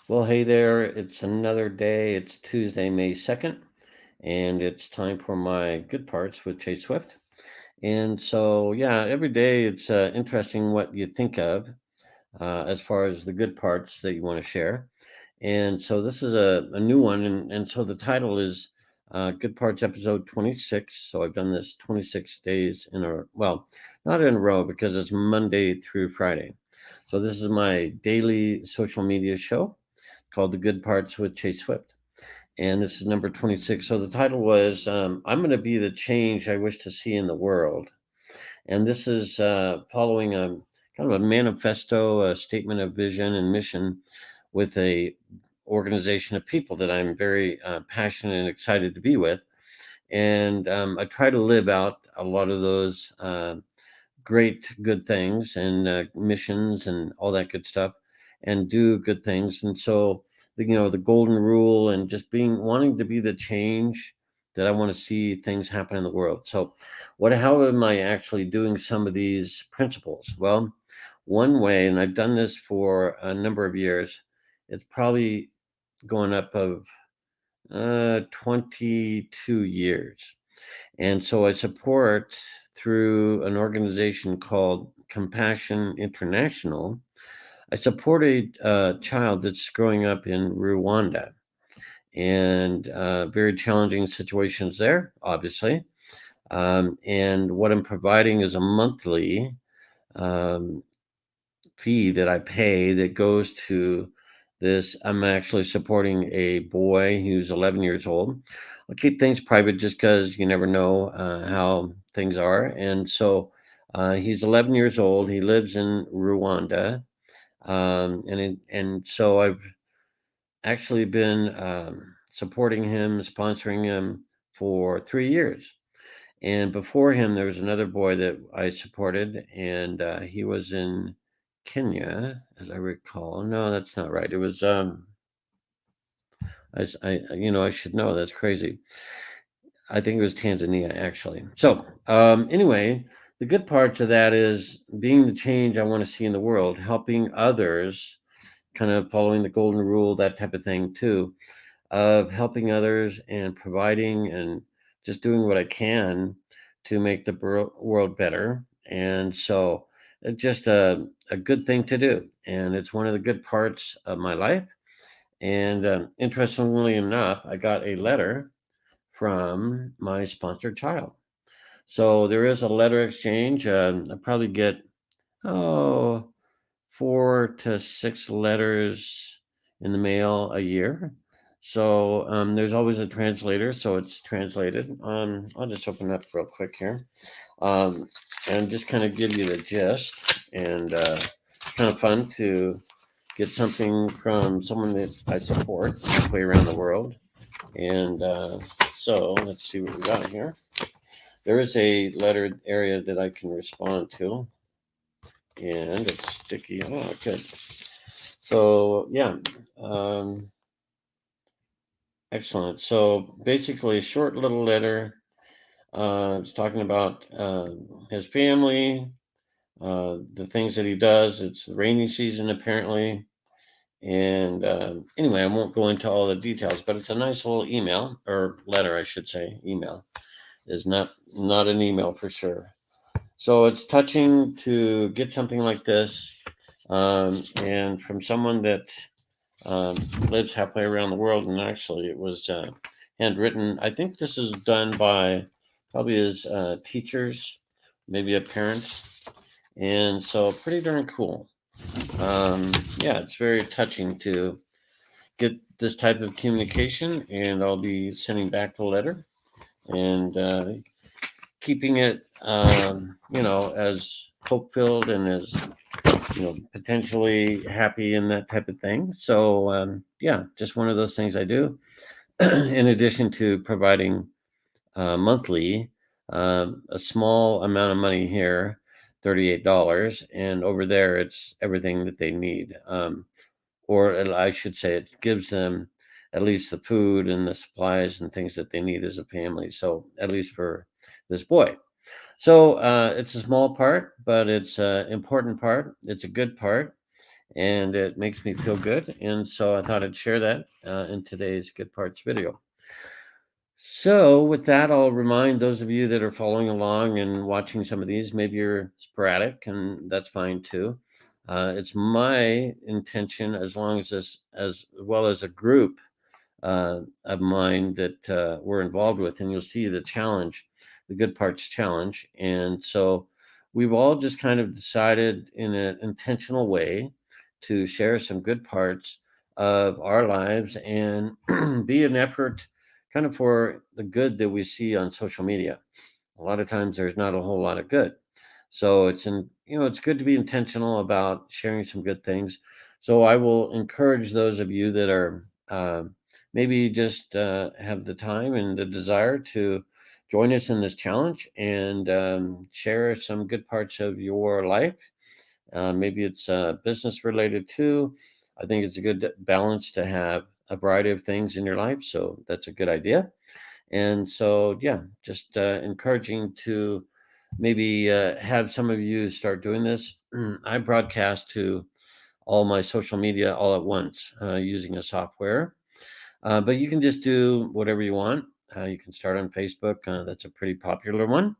Well, hey there. It's another day. It's Tuesday, May 2nd, and it's time for my good parts with Chase Swift. And so, yeah, every day it's interesting what you think of as far as the good parts that you want to share. And so, this is a new one. And so, the title is Good Parts Episode 26. So, I've done this 26 days well, not in a row because it's Monday through Friday. So, this is my daily social media show called The Good Parts with Chase Swift. And this is number 26. So the title was I'm going to be the change I wish to see in the world. And this is following a kind of a manifesto, a statement of vision and mission with a organization of people that I'm very passionate and excited to be with. And I try to live out a lot of those great good things and missions and all that good stuff and do good things. And so the golden rule and just being wanting to be the change that I want to see things happen in the world. So how am I actually doing some of these principles? Well, one way, and I've done this for a number of years, it's probably going up of 22 years. And so I support through an organization called Compassion International. I support a child that's growing up in Rwanda and very challenging situations there, obviously. And what I'm providing is a monthly um, fee that I pay that goes to this. I'm actually supporting a boy who's 11 years old. I'll keep things private just because you never know how things are. And so he's 11 years old. He lives in Rwanda. And so I've actually been supporting him, sponsoring him for 3 years. And before him, there was another boy that I supported, and he was in Kenya, as I recall. No, that's not right. It was I should know. That's crazy. I think it was Tanzania actually. So anyway, the good part to that is being the change I want to see in the world, helping others, kind of following the golden rule, that type of thing too, of helping others and providing and just doing what I can to make the world better. And so it's just a good thing to do. And it's one of the good parts of my life. And interestingly enough, I got a letter from my sponsored child. So there is a letter exchange. I probably get, oh, 4 to 6 letters in the mail a year. So there's always a translator, so it's translated. I'll just open up real quick here um, and just kind of give you the gist. And kind of fun to get something from someone that I support halfway around the world. And so let's see what we got here. There is a lettered area that I can respond to, and it's sticky. Oh, good. So yeah, um, excellent. So basically, a short little letter. It's talking about his family, the things that he does. It's the rainy season apparently, and anyway, I won't go into all the details, but it's a nice little email or letter, I should say. Email is not an email for sure. So it's touching to get something like this, and from someone that um, lives halfway around the world. And actually, it was handwritten. I think this is done by probably his teachers, maybe a parent, and so pretty darn cool. Yeah, it's very touching to get this type of communication, and I'll be sending back the letter and keeping it, as hope filled and as potentially happy and that type of thing. So yeah, just one of those things I do. In addition to providing monthly a small amount of money here, $38, and over there it's everything that they need. Or I should say, it gives them at least the food and the supplies and things that they need as a family. So at least for this boy. So it's a small part, but it's an important part. It's a good part, and it makes me feel good. And so I thought I'd share that in today's Good Parts video. So, with that, I'll remind those of you that are following along and watching some of these, maybe you're sporadic, and that's fine too. It's my intention, as long as this, as well as a group of mine that we're involved with, and you'll see the challenge, the Good Parts Challenge. And so we've all just kind of decided in an intentional way to share some good parts of our lives and be an effort kind of for the good that we see on social media. A lot of times there's not a whole lot of good. So it's good to be intentional about sharing some good things. So I will encourage those of you that are maybe just have the time and the desire to join us in this challenge and share some good parts of your life. Maybe it's business related too. I think it's a good balance to have a variety of things in your life. So that's a good idea. And so, yeah, just encouraging to maybe have some of you start doing this. I broadcast to all my social media all at once using a software, but you can just do whatever you want. You can start on Facebook. That's a pretty popular one,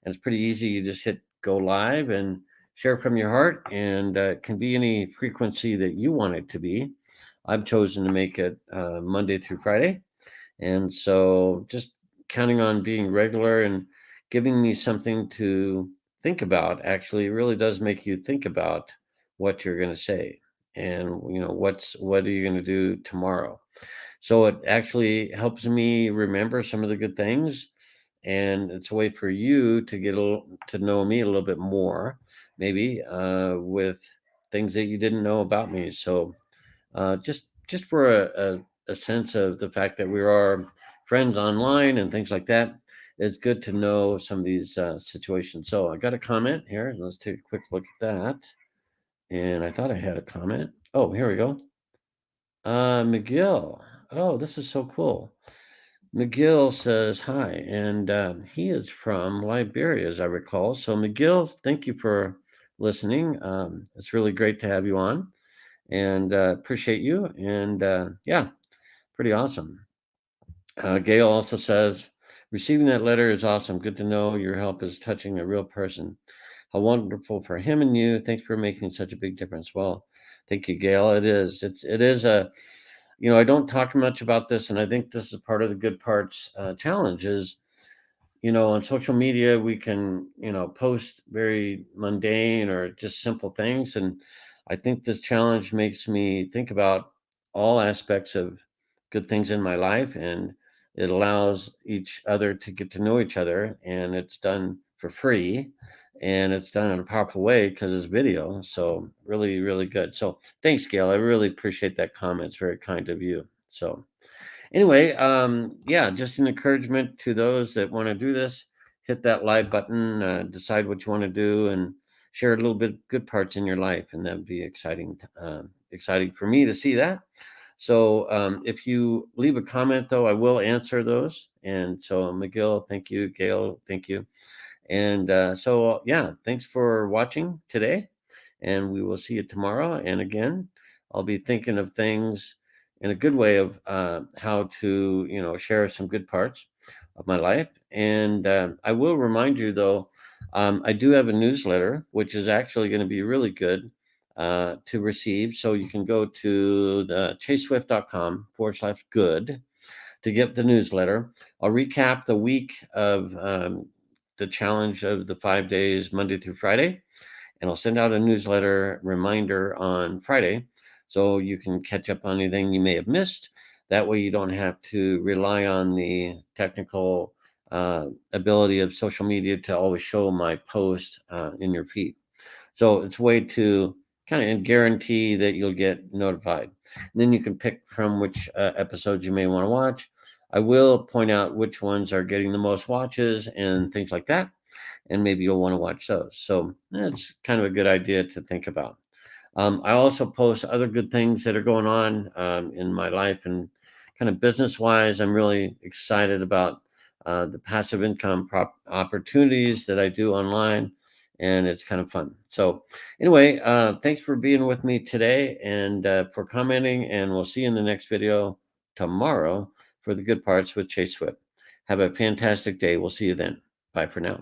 and it's pretty easy. You just hit go live and share from your heart, and it can be any frequency that you want it to be. I've chosen to make it Monday through Friday, and so just counting on being regular and giving me something to think about actually really does make you think about what you're going to say and what are you going to do tomorrow. So it actually helps me remember some of the good things, and it's a way for you to get to know me a little bit more, maybe with things that you didn't know about me. So just for a sense of the fact that we are friends online and things like that, it's good to know some of these situations. So I got a comment here. Let's take a quick look at that. And I thought I had a comment. Oh, here we go. McGill. Oh, this is so cool. McGill says hi, and he is from Liberia, as I recall. So, McGill, thank you for listening. It's really great to have you on, and appreciate you. And yeah, pretty awesome. Gail also says, receiving that letter is awesome. Good to know your help is touching a real person. How wonderful for him and you. Thanks for making such a big difference. Well, thank you, Gail. It is a, I don't talk much about this, and I think this is part of the Good Parts challenge. Is on social media we can post very mundane or just simple things, and I think this challenge makes me think about all aspects of good things in my life, and it allows each other to get to know each other, and it's done for free, and it's done in a powerful way because it's video. So really, really good. So thanks, Gail. I really appreciate that comment. It's very kind of you. So anyway, yeah, just an encouragement to those that want to do this. Hit that like button, decide what you want to do, and share a little bit good parts in your life, and that'd be exciting. Exciting for me to see that. So if you leave a comment, though, I will answer those. And so, McGill, thank you. Gail, thank you. And so, yeah, thanks for watching today. And we will see you tomorrow. And again, I'll be thinking of things in a good way of how to, share some good parts of my life. And I will remind you, though, I do have a newsletter, which is actually going to be really good to receive. So you can go to the chaseswift.com/good to get the newsletter. I'll recap the week of the challenge of the 5 days, Monday through Friday, and I'll send out a newsletter reminder on Friday so you can catch up on anything you may have missed. That way, you don't have to rely on the technical ability of social media to always show my post in your feed. So it's a way to kind of guarantee that you'll get notified. And then you can pick from which episodes you may want to watch. I will point out which ones are getting the most watches and things like that. And maybe you'll want to watch those. So that's kind of a good idea to think about. I also post other good things that are going on in my life, and kind of business wise. I'm really excited about the passive income opportunities that I do online, and it's kind of fun. So anyway, thanks for being with me today and for commenting, and we'll see you in the next video tomorrow for the good parts with Chase Swift. Have a fantastic day. We'll see you then. Bye for now.